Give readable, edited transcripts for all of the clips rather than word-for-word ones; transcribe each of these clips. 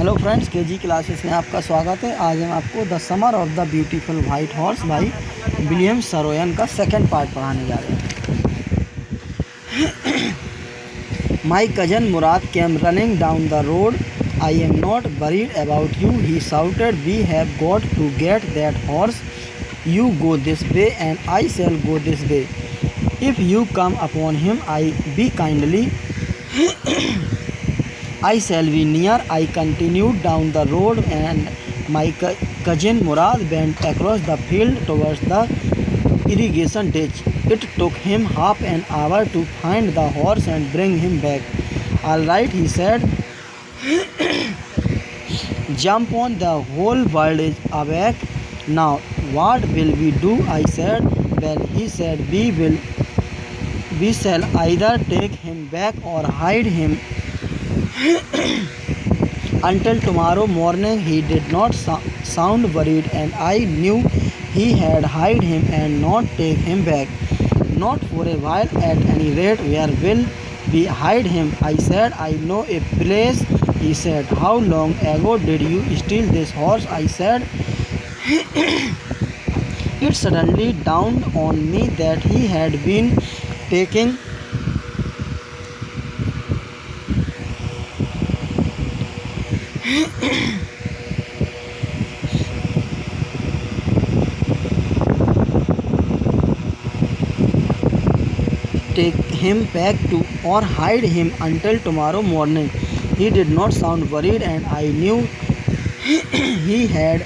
Hello friends, KG classes में आपका स्वागत है। आज हम आपको the summer of the beautiful white horse by William Saroyan का सेकंड पार्ट पढ़ाने जा रहे हैं। My cousin Murad came running down the road. I am not worried about you, he shouted, we have got to get that horse. You go this way and I shall go this way. If you come upon him I be kindly, I shall be near. I continued down the road and my cousin Murad went across the field towards the irrigation ditch. It took him half an hour to find the horse and bring him back. All right, he said. Jump on, the whole world is awake. Now, what will we do? I said. Well, he said, we shall either take him back or hide him until tomorrow morning. He did not sound worried, and I knew he had hide him and not take him back. Not for a while at any rate. Where will we hide him? I said. I know a place. He said. How long ago did you steal this horse? I said. It suddenly dawned on me that he had been taking take him back to or hide him until tomorrow morning. He did not sound worried, and I knew he had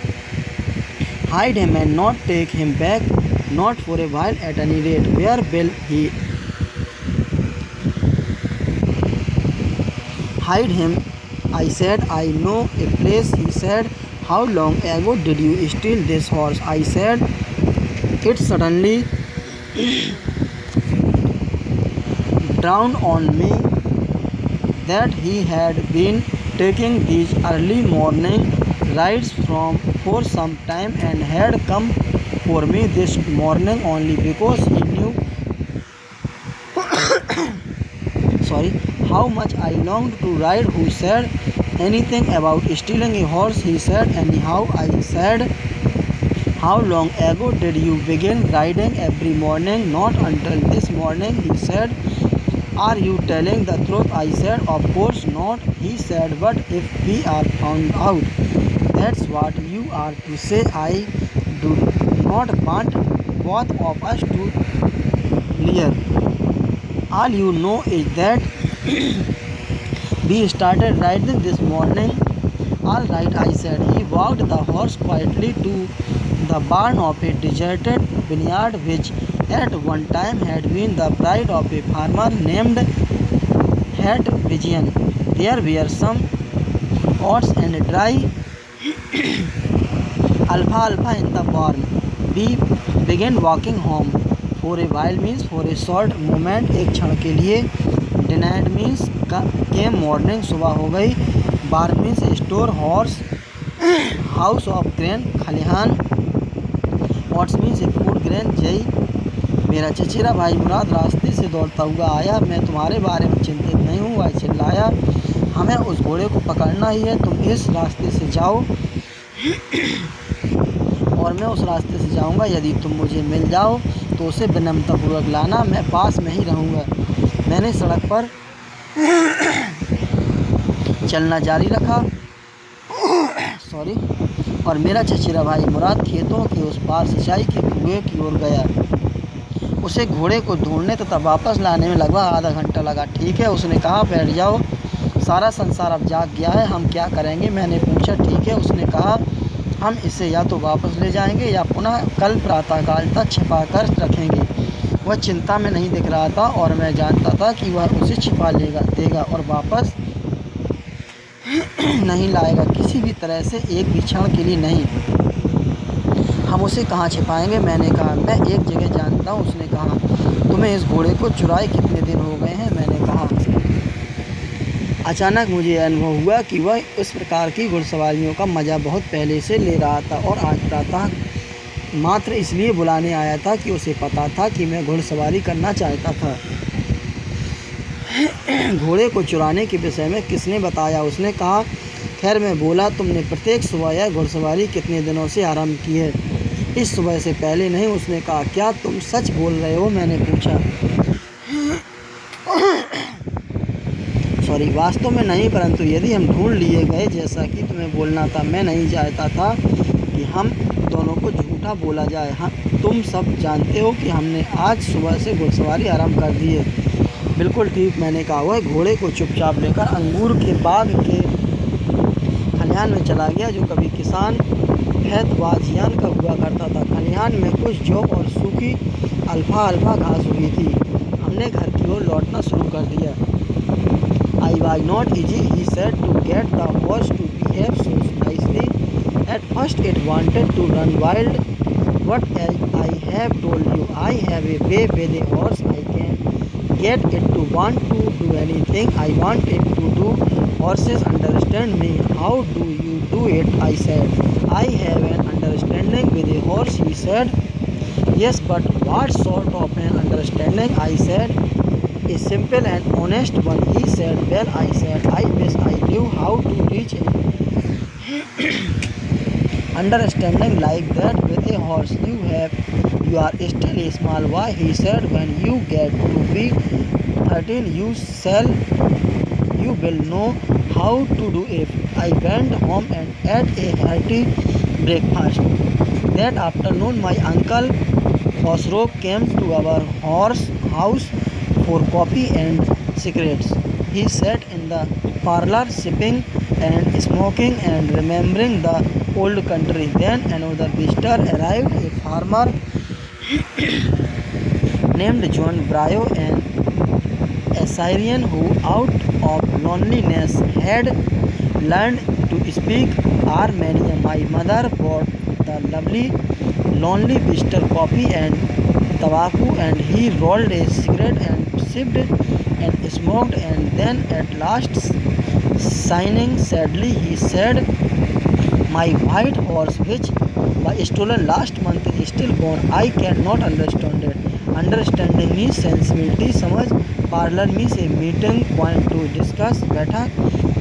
hide him and not take him back, not for a while at any rate. Where will he hide him? I said. I know a place. He said. How long ago did you steal this horse? I said. It suddenly dawned on me that he had been taking these early morning rides for some time and had come for me this morning only because he knew how much I longed to ride. Who said anything about stealing a horse? He said. Anyhow, I said. How long ago did you begin riding every morning? Not until this morning. He said. Are you telling the truth? I said. Of course not. He said. But if we are found out? That's what you are to say. I do not want both of us to clear. All you know is that we started riding this morning. All right, I said. He walked the horse quietly to the barn of a deserted vineyard which at one time had been the bride of a farmer named Hedvigian. There were some oats and dry alfalfa in the barn. We began walking home. For a while means for a short moment, एक क्षण के लिए. Denied means came morning, सुबह हो गई. Bar means store, horse, house of grain, खलिहान. Oats means a food grain, जई. मेरा चचेरा भाई मुराद रास्ते से दौड़ता हुआ आया. मैं तुम्हारे बारे में चिंतित नहीं हूँ, वह चिल्लाया. हमें उस घोड़े को पकड़ना ही है. तुम इस रास्ते से जाओ और मैं उस रास्ते से जाऊँगा. यदि तुम मुझे मिल जाओ तो उसे विनम्रतापूर्वक लाना. मैं पास में ही रहूँगा. मैंने सड़क पर चलना जारी रखा और मेरा चचेरा भाई मुराद खेतों के उस पार सिंचाई के कुएं की ओर गया. उसे घोड़े को ढूंढने तथा वापस लाने में लगभग आधा घंटा लगा. ठीक है, उसने कहा, बैठ जाओ. सारा संसार अब जाग गया है. हम क्या करेंगे? मैंने पूछा. ठीक है, उसने कहा, हम इसे या तो वापस ले जाएंगे या पुनः कल प्रातःकाल तक छिपा कर रखेंगे. वह चिंता में नहीं दिख रहा था और मैं जानता था कि वह उसे छिपा देगा और वापस नहीं लाएगा, किसी भी तरह से, एक भी क्षण के लिए नहीं. हम उसे कहाँ छिपाएंगे? मैंने कहा. मैं एक जगह जानता हूँ. उसने कहा. तुम्हें इस घोड़े को चुराए कितने दिन हो गए हैं? मैंने कहा. अचानक मुझे अनुभव हुआ कि वह इस प्रकार की घुड़सवारियों का मज़ा बहुत पहले से ले रहा था और आज प्रातः मात्र इसलिए बुलाने आया था कि उसे पता था कि मैं घुड़सवारी करना चाहता था. घोड़े को चुराने के विषय में किसने बताया? उसने कहा, खैर मैं बोला, तुमने प्रत्येक सुबह यह घुड़सवारी कितने दिनों से आरंभ की है? इस सुबह से पहले नहीं, उसने कहा। क्या तुम सच बोल रहे हो? मैंने पूछा। सॉरी, वास्तव में नहीं, परंतु यदि हम ढूंढ लिए गए जैसा कि तुम्हें बोलना था, मैं नहीं चाहता था कि हम दोनों को झूठा बोला जाए। हाँ, तुम सब जानते हो कि हमने आज सुबह से घुड़सवारी आरंभ कर दी है। बिल्कुल ठीक, मैंने कहा। वह घोड़े को चुपचाप लेकर अंगूर के बाग के खलिहान में चला गया, जो कभी किसान फैतबाजियान का हुआ करता था। खलिहान में कुछ जौ और सूखी अल्फा घास उगी थी। हमने घर की ओर लौटना शुरू कर दिया। I was not easy, he said, to get the horse to behave so nicely. At first it wanted to run wild, but as I have told you, I have a way with a horse. I can get it to want to do anything I want it to do. Horses understand me. How do you do it? I said. I have an understanding with a horse, he said. Yes, but what sort of an understanding? I said. A simple and honest one, he said. Well, I said, I wish I knew how to reach an understanding like that with a horse. You are still a small boy, he said. When you get to be 13, you will know how to do it. I went home and ate a hearty breakfast. That afternoon, my uncle Khosrow came to our house for coffee and cigarettes. He sat in the parlor sipping and smoking and remembering the old country. Then another visitor arrived, a farmer named John Bryo, an Assyrian who out of loneliness had learned to speak Armenian. My mother bought the lonely visitor coffee and tobacco, and he rolled a cigarette and sipped and smoked, and then at last, sighing sadly, he said, my white horse, which was stolen last month, is still gone. I cannot understand it. Understanding means sensibility, समझ. Parlor means a meeting point to discuss, बैठक.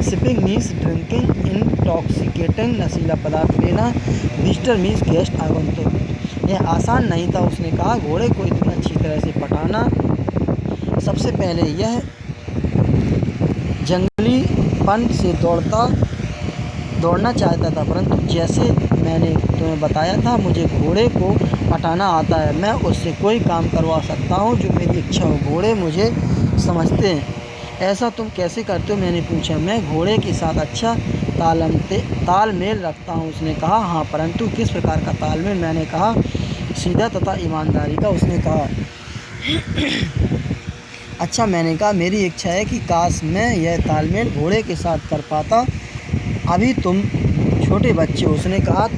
Sipping means drinking, intoxicating, नशीला पदार्थ लेना. Visitor means guest, आगंतुक. यह आसान नहीं था, उसने कहा, घोड़े को इतनी अच्छी तरह से पटाना। सबसे पहले यह जंगलीपन से दौड़ना चाहता था, परंतु जैसे मैंने तुम्हें बताया था, मुझे घोड़े को पटाना आता है। मैं उससे कोई काम करवा सकता हूँ जो मेरी इच्छा हो। घोड़े मुझे समझते हैं। ऐसा तुम कैसे करते हो? मैंने पूछा। मैं घोड़े के साथ अच्छा तालमेल रखता हूँ, उसने कहा। हाँ, परंतु किस प्रकार का तालमेल? मैंने कहा। सीधा तथा ईमानदारी का, उसने कहा। अच्छा, मैंने कहा, मेरी इच्छा है कि काश मैं यह तालमेल घोड़े के साथ कर पाता। अभी तुम छोटे बच्चे हो, उसने कहा।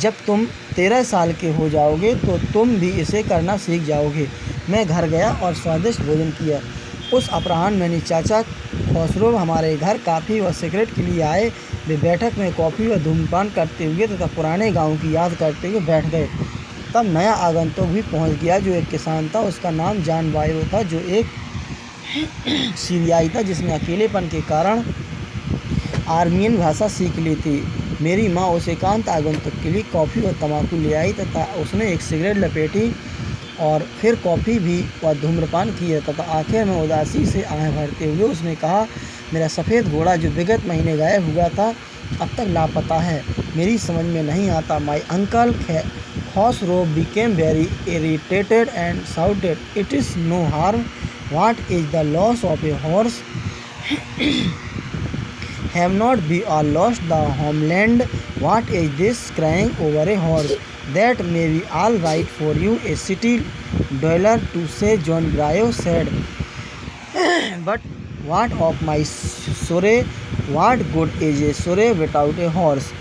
जब तुम 13 साल के हो जाओगे तो तुम भी इसे करना सीख जाओगे। मैं घर गया और स्वादिष्ट भोजन किया। उस अपराह्न मैंने चाचा खसरो हमारे घर कॉफ़ी व सिगरेट के लिए आए। वे बैठक में कॉफ़ी व धूम्रपान करते हुए तथा पुराने गांव की याद करते हुए बैठ गए। तब नया आगंतुक भी पहुंच गया, जो एक किसान था। उसका नाम जॉन ब्रायो था, जो एक सीरियाई था जिसने अकेलेपन के कारण आर्मीनियन भाषा सीख ली थी। मेरी माँ उस एकांत आगंतुक के लिए कॉफ़ी और तम्बाकू ले आई तथा उसने एक सिगरेट लपेटी और फिर कॉफ़ी भी व धूम्रपान किया तथा आखिर में उदासी से आँखें भरते हुए उसने कहा, मेरा सफ़ेद घोड़ा जो विगत महीने गायब हुआ था अब तक लापता है। मेरी समझ में नहीं आता। My uncle Khosrow became very irritated and shouted, it is no harm. What is the loss of a horse? Have not we all lost the homeland? What is this crying over a horse? That may be all right for you, a city dweller, to say, John Bryo said. But what of my surrey? What good is a surrey without a horse?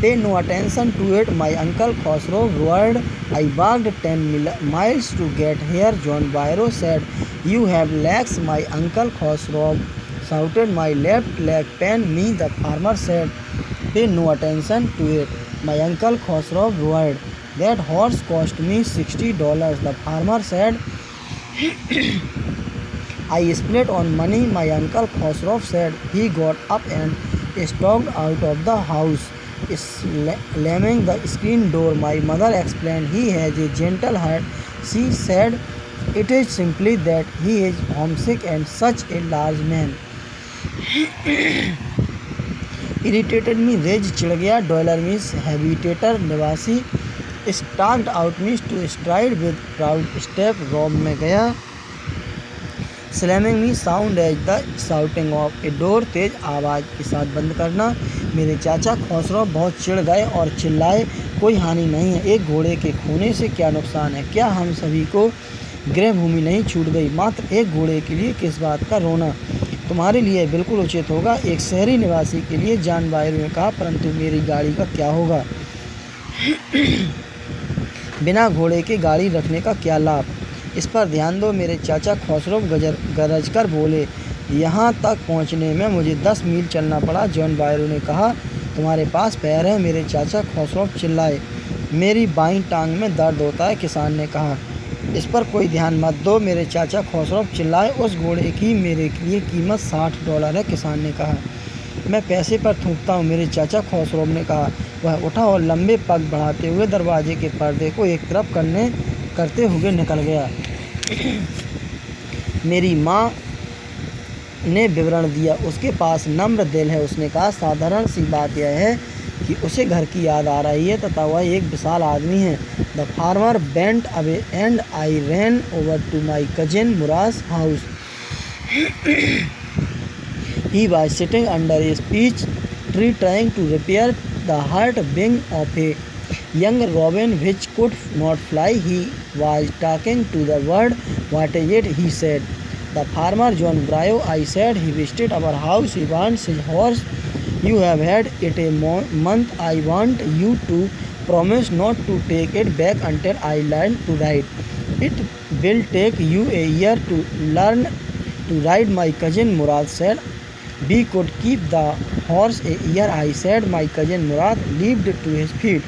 Pay no attention to it, my uncle Khosrow roared. I walked 10 miles to get here, John Bryo said. You have legs, my uncle Khosrow shouted. My left leg pains me, the farmer said. Pay no attention to it, my uncle Khosrow roared. That horse cost me $60, the farmer said. I split on money, my uncle Khosrow said. He got up and stalked out of the house, slamming the screen door. My mother explained, he has a gentle heart. She said, it is simply that he is homesick and such a large man. Irritated me, rage चिढ़ गया. Dollar Miss Habitator निवासी stalked out me to stride with proud step. Rob में गया. Slamming me sound as the shouting of a door. तेज आवाज़ के साथ बंद करना. मेरे चाचा खोसरो बहुत चिढ़ गए और चिल्लाए, कोई हानि नहीं है, एक घोड़े के खोने से क्या नुकसान है, क्या हम सभी को गृह भूमि नहीं छूट गई, मात्र एक घोड़े के लिए किस बात का रोना, तुम्हारे लिए बिल्कुल उचित होगा, एक शहरी निवासी के लिए. जॉन बायरो ने कहा, परंतु मेरी गाड़ी का क्या होगा? बिना घोड़े के गाड़ी रखने का क्या लाभ? इस पर ध्यान दो. मेरे चाचा खोसरो गरज कर बोले. यहाँ तक पहुँचने में मुझे 10 मील चलना पड़ा. जॉन बायरो ने कहा, तुम्हारे पास पैर है? मेरे चाचा खोसरो चिल्लाए. मेरी बाईं टांग में दर्द होता है, किसान ने कहा. इस पर कोई ध्यान मत दो, मेरे चाचा खोसरो चिल्लाए. उस घोड़े की मेरे लिए कीमत $60 है, किसान ने कहा. मैं पैसे पर थूकता हूँ, मेरे चाचा खोसरो ने कहा. वह उठा और लंबे पग बढ़ाते हुए दरवाजे के पर्दे को एक तरफ करते हुए निकल गया. मेरी माँ ने विवरण दिया. उसके पास नम्र दिल है. उसने कहा, साधारण सी बात यह है कि उसे घर की याद आ रही है तथा वह एक विशाल आदमी है. The farmer bent away and I ran over to my cousin मुराद's house. He was sitting under a peach tree trying to repair the hurt wing of a young robin which could not fly. He was talking to the bird. What is it? He said. The farmer John Brio, I said. He visited our house. He wants his horse. You have had it a month. I want you to promise not to take it back until I learn to ride. It will take you a year to learn to ride, my cousin Murad said. We could keep the horse a year, I said. My cousin Murad leaped to his feet.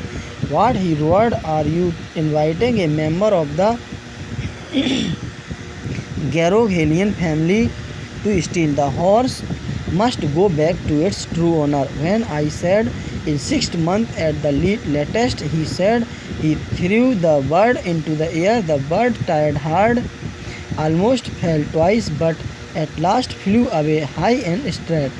What, he roared, are you inviting a member of the Garoghelian family to steal? The horse must go back to its true owner. When I said in 6 months at the latest, he said. He threw the bird into the air. The bird tried hard, almost fell twice, but at last flew away high and straight.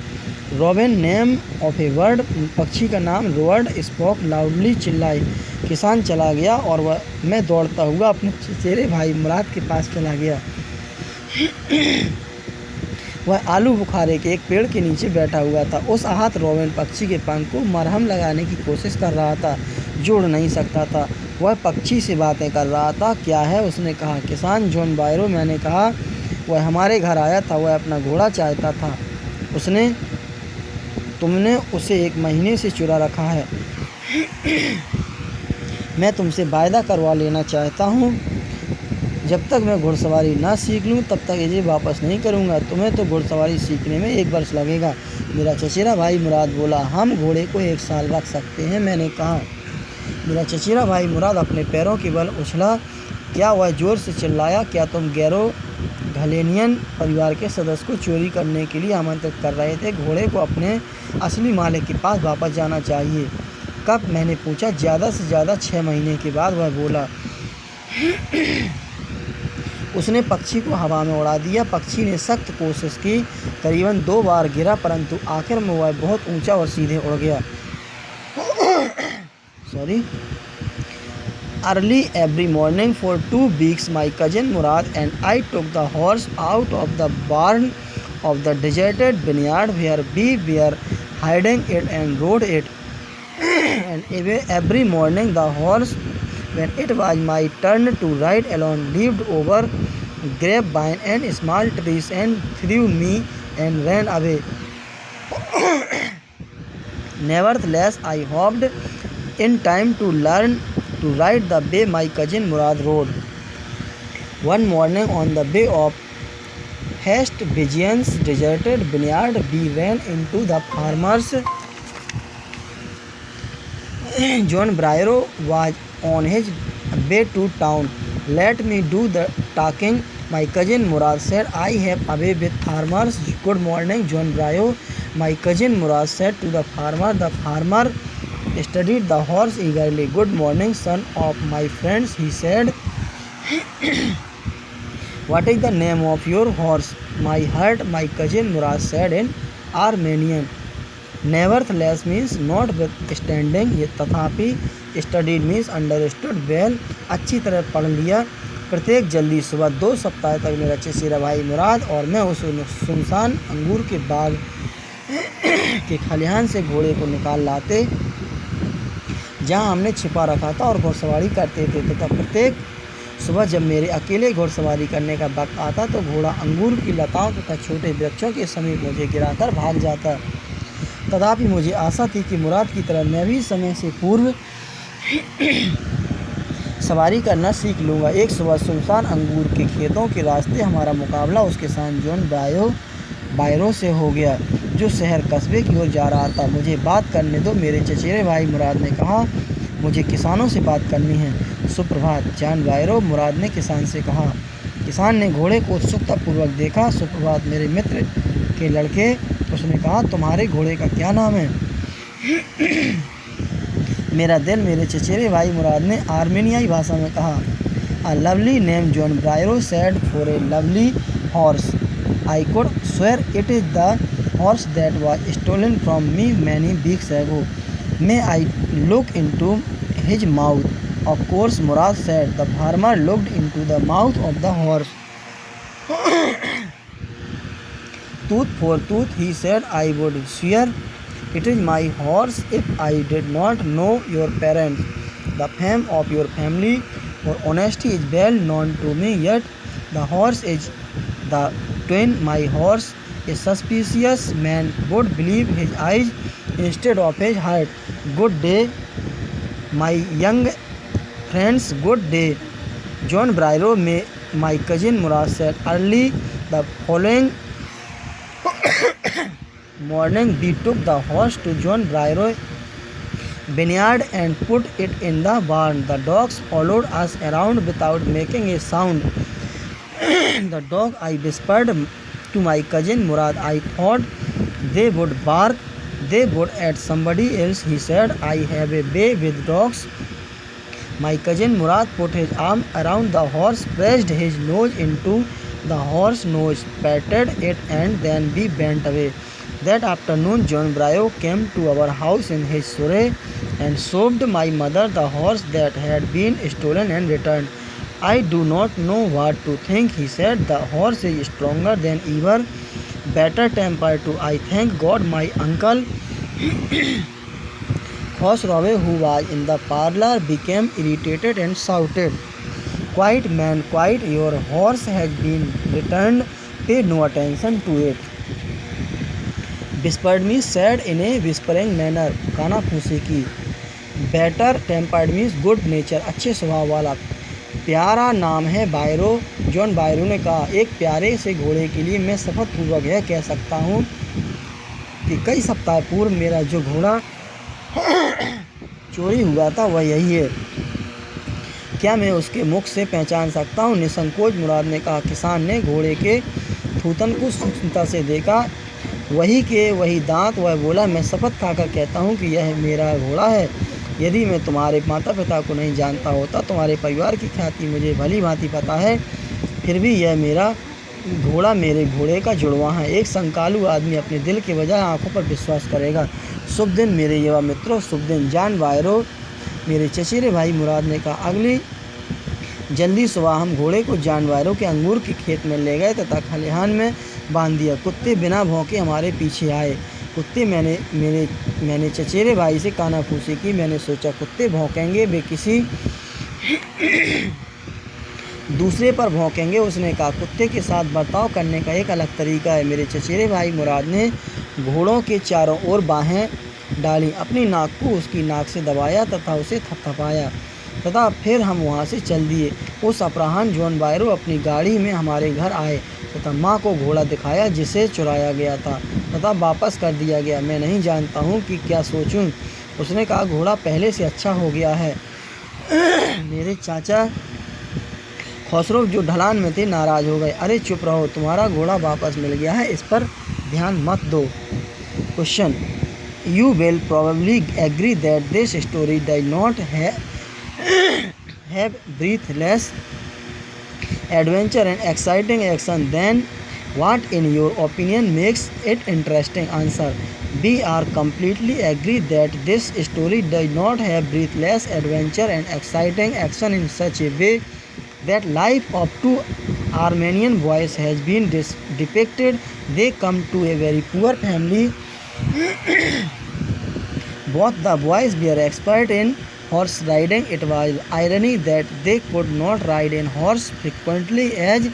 Robin, name of a bird, पक्षी का नाम. रोअर्ड, spoke loudly, चिल्लाई. किसान चला गया और मैं दौड़ता हुआ अपने चचेरे भाई मुराद के पास चला गया. वह आलू बुखारे के एक पेड़ के नीचे बैठा हुआ था. उस आहत रोबिन पक्षी के पंख को मरहम लगाने की कोशिश कर रहा था, जोड़ नहीं सकता था. वह पक्षी से बातें कर रहा था. क्या है? उसने कहा. किसान जॉन बायरो, मैंने कहा. वह हमारे घर आया था. वह अपना घोड़ा चाहता था. तुमने उसे 1 महीने से चुरा रखा है. मैं तुमसे वायदा करवा लेना चाहता हूँ, जब तक मैं घुड़सवारी ना सीख लूँ तब तक इसे वापस नहीं करूँगा. तुम्हें तो घुड़सवारी सीखने में 1 वर्ष लगेगा. मेरा चचेरा भाई मुराद बोला. हम घोड़े को 1 साल रख सकते हैं, मैंने कहा. मेरा चचेरा भाई मुराद अपने पैरों के बल उछला. क्या वह जोर से चिल्लाया, क्या तुम गैरोघलेनियन परिवार के सदस्य को चोरी करने के लिए आमंत्रित कर रहे थे? घोड़े को अपने असली मालिक के पास वापस जाना चाहिए. कब? मैंने पूछा. ज़्यादा से ज़्यादा 6 महीने के बाद, वह बोला. उसने पक्षी को हवा में उड़ा दिया. पक्षी ने सख्त कोशिश की, करीबन 2 बार गिरा, परंतु आखिर में वह बहुत ऊंचा और सीधे उड़ गया. Early every morning for 2 weeks, my cousin Murad and I took the horse out of the barn of the deserted vineyard where we were hiding it and rode it. And every morning the horse, when it was my turn to ride alone, leaped over grapevine and small trees and threw me and ran away. Nevertheless, I hoped in time to learn to ride the way my cousin Murad rode. One morning on the way of Hest Vigian's deserted vineyard, we ran into the farmer's. John Brio was on his way to town. Let me do the talking, My cousin Murad said, I have away with farmers. Good morning, John Brio. My cousin Murad said to the farmer. The farmer studied the horse eagerly. Good morning, son of my friends, he said. What is the name of your horse? My heart, my cousin Murad said in Armenian. Nevertheless means notwithstanding, ये तथापि, studied means understood well, अच्छी तरह पढ़ लिया। प्रत्येक जल्दी सुबह 2 सप्ताह तक मेरा चचेरा भाई मुराद और मैं उस सुनसान अंगूर के बाग के खलिहान से घोड़े को निकाल लाते जहां हमने छिपा रखा था और घुड़सवारी करते थे तथा प्रत्येक सुबह जब मेरे अकेले घुड़सवारी करने का वक्त आता तो घोड़ा अंगूर की लताओं तथा छोटे वृक्षों के समीप मुझे गिराकर भाग जाता। तथापि मुझे आशा थी कि मुराद की तरह मैं भी समय से पूर्व सवारी करना सीख लूँगा। एक सुबह सुनसान अंगूर के खेतों के रास्ते हमारा मुकाबला उसके साथ जॉन बायरो से हो गया जो शहर कस्बे की ओर जा रहा था। मुझे बात करने दो, मेरे चचेरे भाई मुराद ने कहा। मुझे किसानों से बात करनी है। सुप्रभात, जॉन बायरो, मुराद ने किसान से कहा। किसान ने घोड़े को उत्सुकतापूर्वक देखा। सुप्रभात मेरे मित्र के लड़के, उसने कहा, तुम्हारे घोड़े का क्या नाम है? मेरा दिल, मेरे चचेरे भाई मुराद ने आर्मेनियाई भाषा में कहा। A lovely name, John Byro said, for a lovely horse. I could swear it is the horse that was stolen from me many weeks ago. May I look into his mouth? Of course, Murad said. The farmer looked into the mouth of the horse. Tooth for tooth, he said, I would swear it is my horse if I did not know your parents, the fame of your family. Your honesty is well known to me, yet the horse is the twin. My horse, a suspicious man would believe his eyes instead of his heart. Good day, my young friends, good day. John Bryro, my cousin Murad said. Early the following morning we took the horse to John Bryro vineyard and put it in the barn. The dogs followed us around without making a sound. The dog, I whispered to my cousin Murad. I thought they would bark. They would at somebody else, he said. I have a way with dogs. My cousin Murad put his arm around the horse, pressed his nose into the horse's nose, patted it, and then we went away. That afternoon, John Brio came to our house in his surrey and showed my mother the horse that had been stolen and returned. I do not know what to think, he said. The horse is stronger than ever, better tempered too. I thank God. My uncle Khosrow, who was in the parlor, became irritated and shouted, Quiet, man, quiet, your horse has been returned, pay no attention to it. Whispered me said in a whispering manner, कानाफूसी की. Better tempered means good nature, अच्छे स्वभाव वाला. प्यारा नाम है बायरो, John बायरो ने कहा. एक प्यारे से घोड़े के लिए मैं शपथपूर्वक यह कह सकता हूँ कि कई सप्ताह पूर्व मेरा जो घोड़ा चोरी हुआ था वह यही है. क्या मैं उसके मुख से पहचान सकता हूँ? निसंकोच मुराद ने कहा. किसान ने घोड़े के थूथन को सूक्ष्मता से देखा. वही के वही दांत. वह बोला, मैं शपथ खाकर कहता हूँ कि यह मेरा घोड़ा है. यदि मैं तुम्हारे माता पिता को नहीं जानता होता, तुम्हारे परिवार की ख्याति मुझे भली भांति पता है, फिर भी यह मेरा घोड़ा मेरे घोड़े का जुड़वा है. एक संकालू आदमी अपने दिल के बजाय आंखों पर विश्वास करेगा. शुभ दिन मेरे युवा मित्रों, शुभ दिन. जॉन बायरो, मेरे चचेरे भाई मुराद ने कहा. अगली जल्दी सुबह हम घोड़े को जॉन बायरो के अंगूर के खेत में ले गए तथा खलिहान में बांध दिया. कुत्ते बिना भौंके हमारे पीछे आए. कुत्ते मैंने चचेरे भाई से कानाफूसी की. मैंने सोचा कुत्ते भौंकेंगे, वे किसी दूसरे पर भौंकेंगे. उसने कहा, कुत्ते के साथ बर्ताव करने का एक अलग तरीका है. मेरे चचेरे भाई मुराद ने घोड़ों के चारों ओर बाहें डाली, अपनी नाक को उसकी नाक से दबाया तथा उसे थपथपाया तथा फिर हम वहाँ से चल दिए. उस अपराह्न जॉन बायरो अपनी गाड़ी में हमारे घर आए तथा माँ को घोड़ा दिखाया जिसे चुराया गया था तथा वापस कर दिया गया. मैं नहीं जानता हूँ कि क्या सोचूं. उसने कहा, घोड़ा पहले से अच्छा हो गया है. मेरे चाचा खसरो जो ढलान में थे नाराज हो गए। अरे चुप रहो, तुम्हारा घोड़ा वापस मिल गया है, इस पर ध्यान मत दो। Question, you will probably agree that this story does not have breathless adventure and exciting action. Then what in your opinion makes it interesting? Answer, we are completely agree that this story does not have breathless adventure and exciting action in such a way that life of two Armenian boys has been depicted. They come to a very poor family. Both the boys were expert in horse riding. It was irony that they could not ride a horse frequently as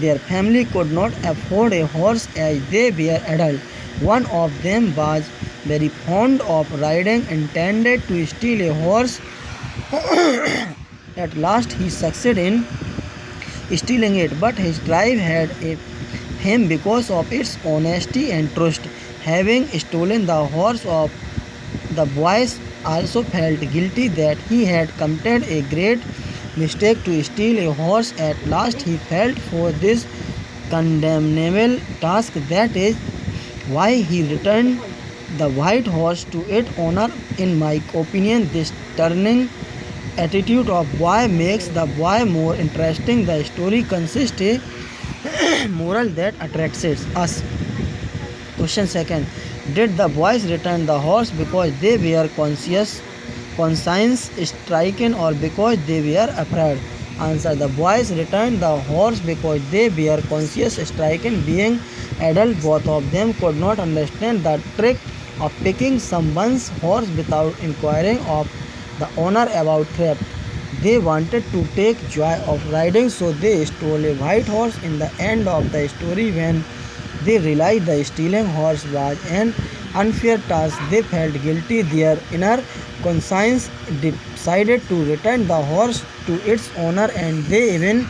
their family could not afford a horse as they were adult. One of them was very fond of riding, intended to steal a horse. At last he succeeded in stealing it, but his tribe had him because of its honesty and trust. Having stolen the horse of the boys also felt guilty that he had committed a great mistake to steal a horse. At last he felt for this condemnable task. That is why he returned the white horse to its owner. In my opinion, this turning attitude of boy makes the boy more interesting. The story consists a moral that attracts us. Question second, did the boys return the horse because they were conscience stricken or because they were afraid? Answer, the boys returned the horse because they were conscience stricken. Being adult, both of them could not understand the trick of picking someone's horse without inquiring of the owner about theft. They wanted to take joy of riding, so they stole a white horse. In the end of the story, when they realized the stealing horse was an unfair task, they felt guilty. Their inner conscience decided to return the horse to its owner, and they even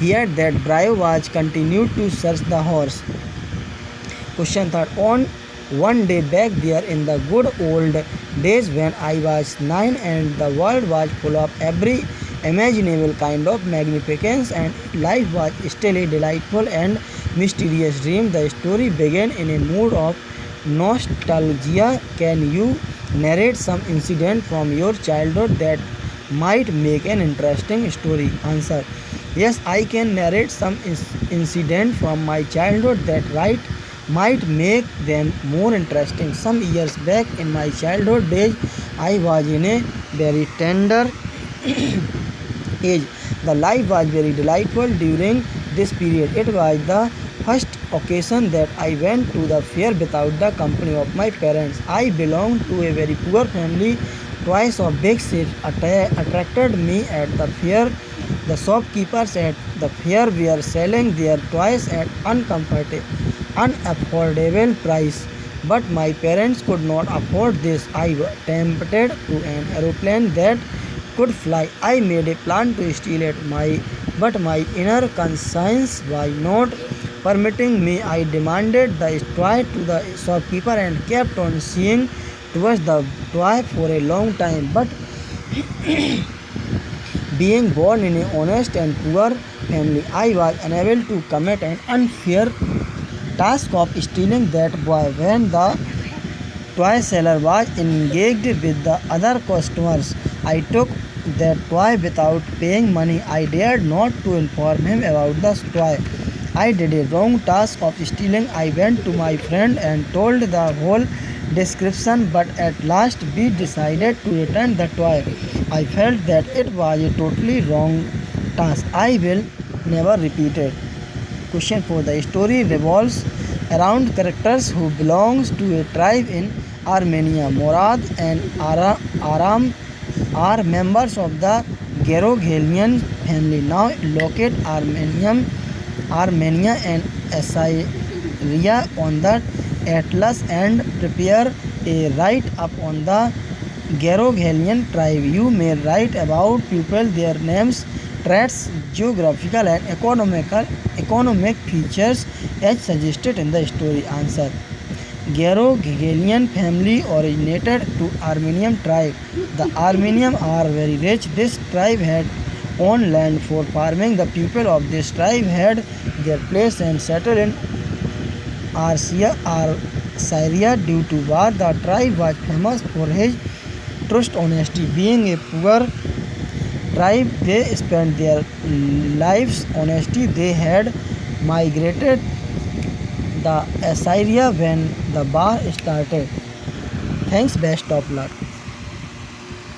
heard that drive was continued to search the horse. Question third, on one day back there in the good old days when I was 9 and the world was full of every imaginable kind of magnificence and life was still a delightful and mysterious dream. The story began in a mood of nostalgia. Can you narrate some incident from your childhood that might make an interesting story? Answer, yes, I can narrate some incident from my childhood that might make them more interesting. Some years back in my childhood days, I was in a very tender age. The life was very delightful during this period. It was the first occasion that I went to the fair without the company of my parents. I belonged to a very poor family. Toys of big seats attracted me at the fair. The shopkeepers at the fair were selling their toys at unaffordable price. But my parents could not afford this. I was tempted to an aeroplane that could fly. I made a plan to steal it, but my inner conscience was not permitting me. I demanded the toy to the shopkeeper and kept on seeing towards the toy for a long time. But being born in an honest and poor family, I was unable to commit an unfair task of stealing that boy. When the toy seller was engaged with the other customers, I took that toy without paying money. I dared not to inform him about the toy. I did a wrong task of stealing. I went to my friend and told the whole description, but at last we decided to return the toy. I felt that it was a totally wrong task. I will never repeat it. Question 4. The story revolves around characters who belongs to a tribe in Armenia. Morad and Aram are members of the Geroghelian family, now located Armenia and Assyria on the Atlas, and prepare a write-up on the Geroghelian tribe. You may write about people, their names, traits, geographical and economic features as suggested in the story. Answer, Geroghelian family originated to Armenian tribe. The Armenians are very rich. This tribe had own land for farming. The people of this tribe had their place and settled in Syria due to war. The tribe was famous for his trust honesty. Being a poor tribe, they spent their lives honesty. They had migrated the Assyria when the war started. Thanks, best of luck.